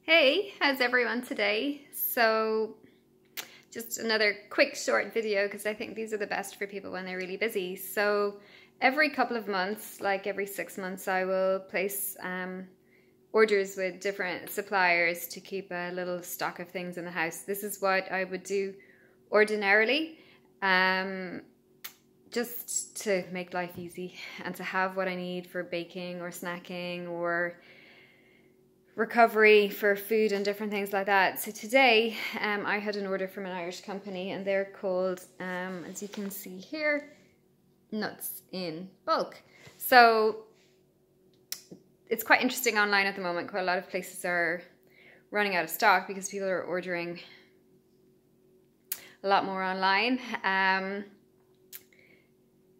Hey, how's everyone today? So just another quick short video because I think these are the best for people when they're really busy. So every couple of months, like every 6 months, I will place orders with different suppliers to keep a little stock of things in the house. This is what I would do ordinarily, just to make life easy and to have what I need for baking or snacking or recovery for food and different things like that. So today I had an order from an Irish company, and they're called, as you can see here, Nuts in Bulk. So it's quite interesting online at the moment. Quite a lot of places are running out of stock because people are ordering a lot more online.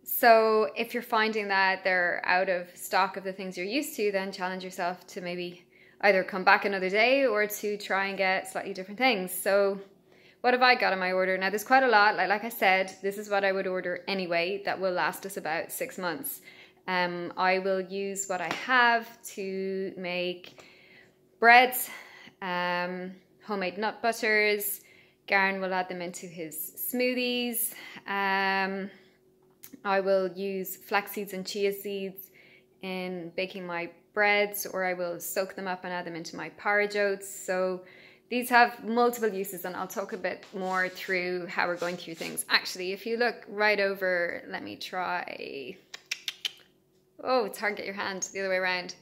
So if you're finding that they're out of stock of the things you're used to, then challenge yourself to maybe either come back another day or to try and get slightly different things. So what have I got on my order? Now there's quite a lot. Like I said, this is what I would order anyway. That will last us about 6 months. I will use what I have to make breads, homemade nut butters. Garen will add them into his smoothies. I will use flax seeds and chia seeds in baking my breads, or I will soak them up and add them into my porridge oats. So these have multiple uses, and I'll talk a bit more through how we're going through things. Actually, if you look right over, let me try. Oh, it's hard to get your hand the other way around.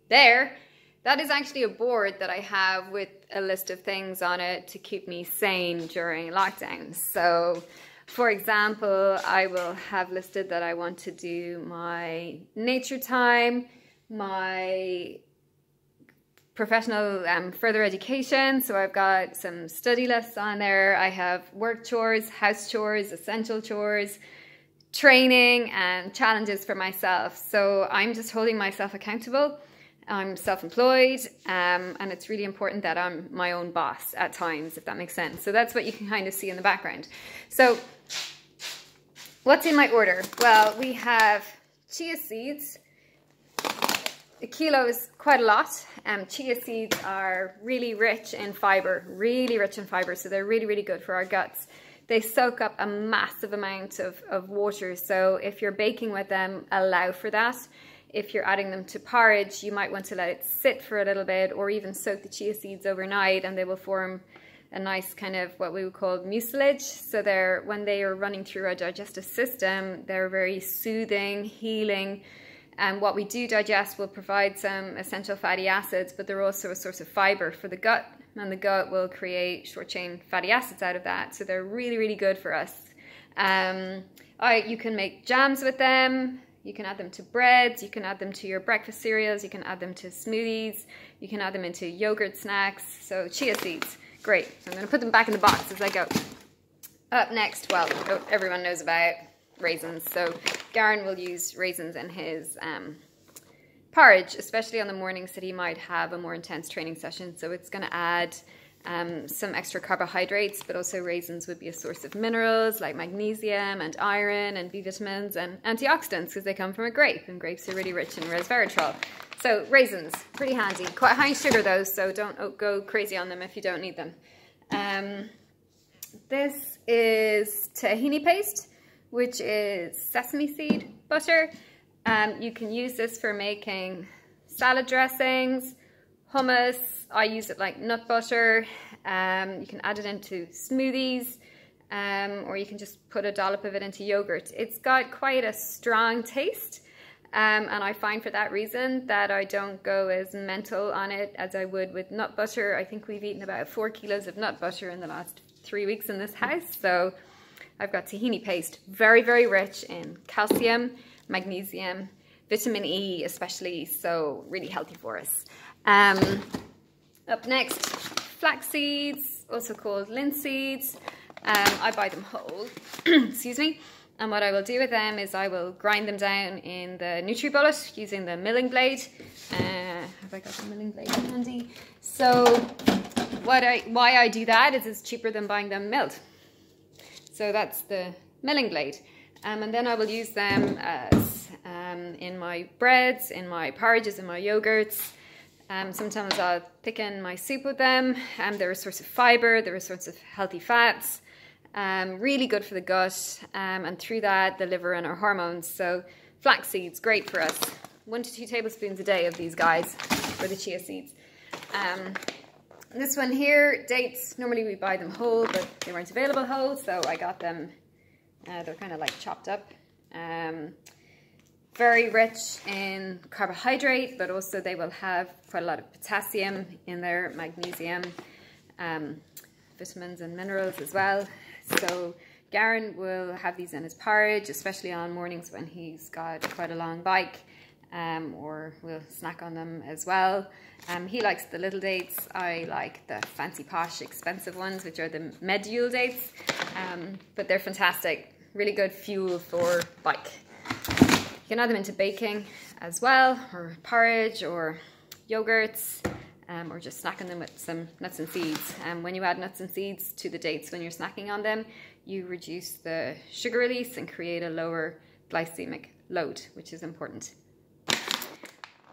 There. That is actually a board that I have with a list of things on it to keep me sane during lockdown. So for example, I will have listed that I want to do my nature time, my professional further education. So I've got some study lists on there. I have work chores, house chores, essential chores, training, and challenges for myself. So I'm just holding myself accountable. I'm self-employed, and it's really important that I'm my own boss at times, if that makes sense. So that's what you can kind of see in the background. So what's in my order? Well, we have chia seeds. A kilo is quite a lot. Chia seeds are really rich in fiber, so they're really, really good for our guts. They soak up a massive amount of water, so if you're baking with them, allow for that. If you're adding them to porridge, you might want to let it sit for a little bit, or even soak the chia seeds overnight, and they will form a nice kind of what we would call mucilage. So when they are running through our digestive system, they're very soothing, healing. And what we do digest will provide some essential fatty acids, but they're also a source of fiber for the gut, and the gut will create short chain fatty acids out of that. So they're really, really good for us. You can make jams with them. You can add them to breads, you can add them to your breakfast cereals, you can add them to smoothies, you can add them into yogurt snacks. So chia seeds, great. I'm going to put them back in the box as I go. Up next, well, everyone knows about raisins. So Garen will use raisins in his porridge, especially on the mornings that he might have a more intense training session. So it's going to add some extra carbohydrates, but also raisins would be a source of minerals like magnesium and iron and B vitamins and antioxidants, because they come from a grape, and grapes are really rich in resveratrol. So raisins, pretty handy. Quite high in sugar though, so don't go crazy on them if you don't need them. This is tahini paste, which is sesame seed butter. You can use this for making salad dressings, hummus. I use it like nut butter. You can add it into smoothies, or you can just put a dollop of it into yogurt. It's got quite a strong taste, and I find for that reason that I don't go as mental on it as I would with nut butter. I think we've eaten about 4 kilos of nut butter in the last 3 weeks in this house. So I've got tahini paste, very, very rich in calcium, magnesium, vitamin E especially, so really healthy for us. Up next, flax seeds, also called linseeds. I buy them whole, excuse me. And what I will do with them is I will grind them down in the NutriBullet using the milling blade. Have I got the milling blade handy? So why I do that is it's cheaper than buying them milled. So that's the milling blade. And then I will use them as in my breads, in my porridges, in my yogurts. Sometimes I'll thicken my soup with them. They're a source of fiber, they're a source of healthy fats, really good for the gut, and through that the liver and our hormones. So flax seeds, great for us. 1 to 2 tablespoons a day of these guys, or the chia seeds. This one here, dates, normally we buy them whole, but they weren't available whole, so I got them, they're kind of like chopped up. Very rich in carbohydrate, but also they will have quite a lot of potassium in there, magnesium, vitamins and minerals as well. So Garen will have these in his porridge, especially on mornings when he's got quite a long bike, or we'll snack on them as well. He likes the little dates. I like the fancy posh expensive ones, which are the medjool dates, but they're fantastic, really good fuel for bike. You can add them into baking as well, or porridge, or yogurts, or just snacking them with some nuts and seeds. When you add nuts and seeds to the dates when you're snacking on them, you reduce the sugar release and create a lower glycemic load, which is important.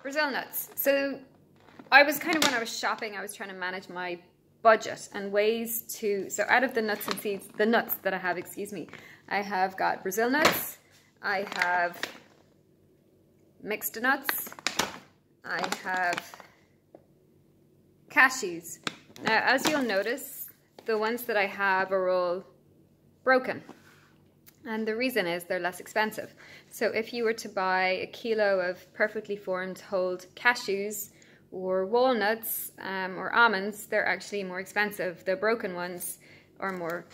Brazil nuts. So I was kind of, when I was shopping, I was trying to manage my budget and ways to, so out of the nuts and seeds, the nuts that I have, excuse me, I have got Brazil nuts, I have mixed nuts, I have cashews. Now, as you'll notice, the ones that I have are all broken. And the reason is they're less expensive. So if you were to buy a kilo of perfectly formed whole cashews or walnuts or almonds, they're actually more expensive. The broken ones are more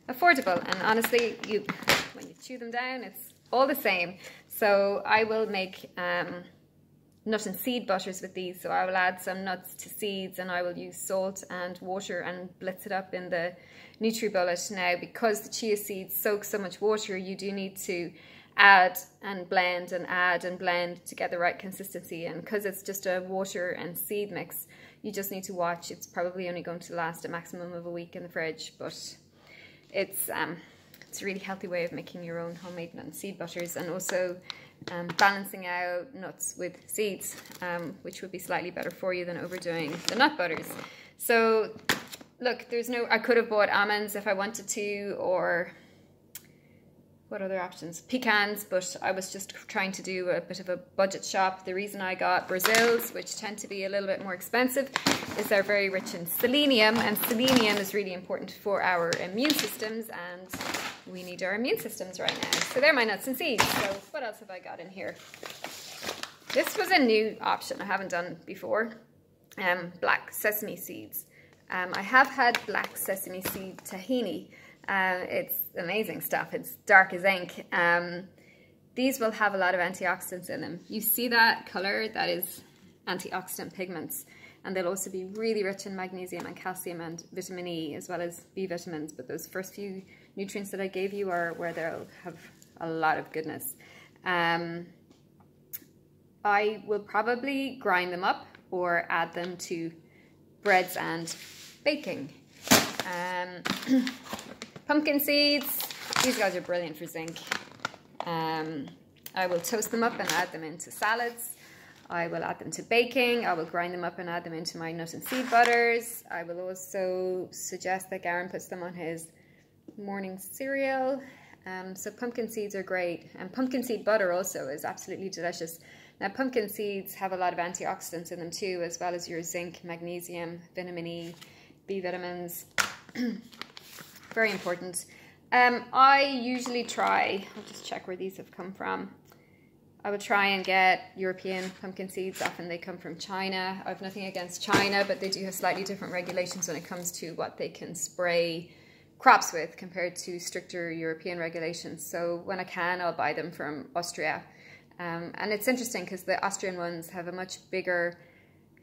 affordable. And honestly, when you chew them down, it's all the same. So I will make nut and seed butters with these. So I will add some nuts to seeds, and I will use salt and water and blitz it up in the NutriBullet. Now, because the chia seeds soak so much water, you do need to add and blend to get the right consistency. And because it's just a water and seed mix, you just need to watch. It's probably only going to last a maximum of a week in the fridge, but it's a really healthy way of making your own homemade nut and seed butters, and also balancing out nuts with seeds, which would be slightly better for you than overdoing the nut butters. So look, I could have bought almonds if I wanted to, or what other options? Pecans, but I was just trying to do a bit of a budget shop. The reason I got Brazils, which tend to be a little bit more expensive, is they're very rich in selenium, and selenium is really important for our immune systems, and we need our immune systems right now. So they're my nuts and seeds. So what else have I got in here? This was a new option I haven't done before. Black sesame seeds. I have had black sesame seed tahini. It's amazing stuff. It's dark as ink. These will have a lot of antioxidants in them. You see that color? That is antioxidant pigments. And they'll also be really rich in magnesium and calcium and vitamin E, as well as B vitamins. But those first few nutrients that I gave you are where they'll have a lot of goodness. I will probably grind them up or add them to breads and baking. Pumpkin seeds, these guys are brilliant for zinc. I will toast them up and add them into salads. I will add them to baking. I will grind them up and add them into my nut and seed butters. I will also suggest that Garen puts them on his morning cereal. So pumpkin seeds are great. And pumpkin seed butter also is absolutely delicious. Now, pumpkin seeds have a lot of antioxidants in them too, as well as your zinc, magnesium, vitamin E, B vitamins. Very important. I usually try, I'll just check where these have come from. I would try and get European pumpkin seeds. Often they come from China. I have nothing against China, but they do have slightly different regulations when it comes to what they can spray crops with compared to stricter European regulations. So when I can, I'll buy them from Austria. And it's interesting because the Austrian ones have a much bigger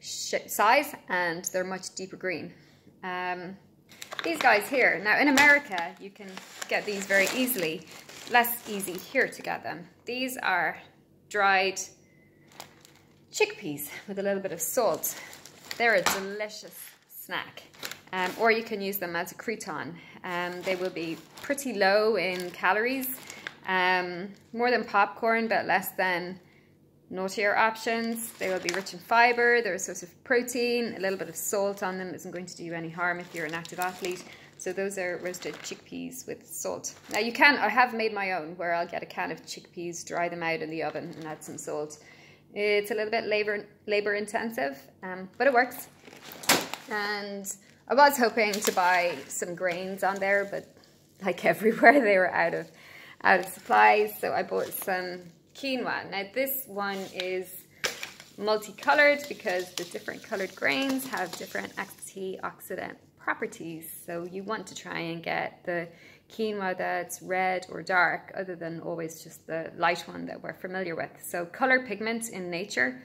size and they're much deeper green. These guys here, now in America, you can get these very easily. Less easy here to get them. These are dried chickpeas with a little bit of salt. They're a delicious snack. Or you can use them as a crouton. They will be pretty low in calories, more than popcorn, but less than nuttier options. They will be rich in fiber, they're a source of protein, a little bit of salt on them isn't going to do you any harm if you're an active athlete. So those are roasted chickpeas with salt. Now you can, I have made my own where I'll get a can of chickpeas, dry them out in the oven and add some salt. It's a little bit labor intensive, but it works. And I was hoping to buy some grains on there, but like everywhere they were out of supplies. So I bought some quinoa. Now this one is multicolored because the different colored grains have different antioxidant properties. So you want to try and get the quinoa that's red or dark, other than always just the light one that we're familiar with. So color pigment in nature,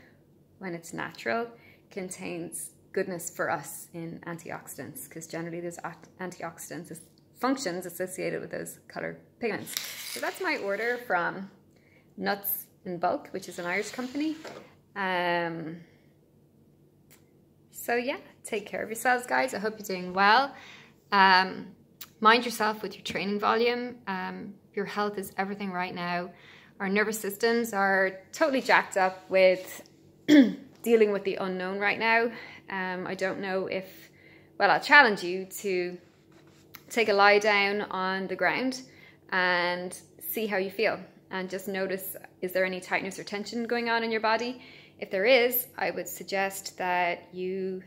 when it's natural, contains goodness for us in antioxidants, because generally there's antioxidants functions associated with those color pigments. So that's my order from Nuts in Bulk, which is an Irish company. So yeah, take care of yourselves, guys. I hope you're doing well. Mind yourself with your training volume. Your health is everything right now. Our nervous systems are totally jacked up with dealing with the unknown right now. I don't know if, well, I'll challenge you to take a lie down on the ground and see how you feel. And just notice, is there any tightness or tension going on in your body? If there is, I would suggest that you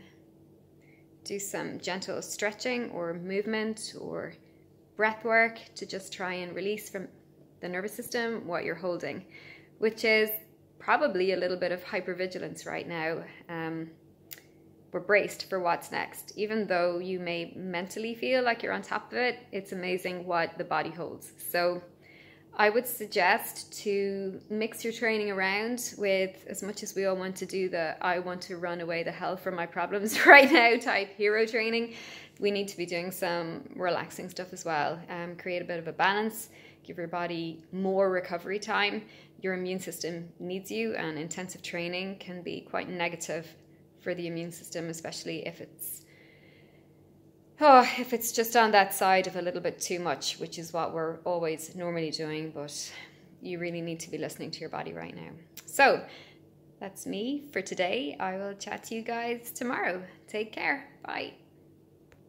do some gentle stretching or movement or breath work to just try and release from the nervous system what you're holding, which is probably a little bit of hypervigilance right now. We're braced for what's next. Even though you may mentally feel like you're on top of it, it's amazing what the body holds. So I would suggest to mix your training around with, as much as we all want to do the I want to run away the hell from my problems right now type hero training, we need to be doing some relaxing stuff as well. Create a bit of a balance, give your body more recovery time. Your immune system needs you, and intensive training can be quite negative for the immune system, especially if it's just on that side of a little bit too much, which is what we're always normally doing, but you really need to be listening to your body right now. So that's me for today. I will chat to you guys tomorrow. Take care. Bye.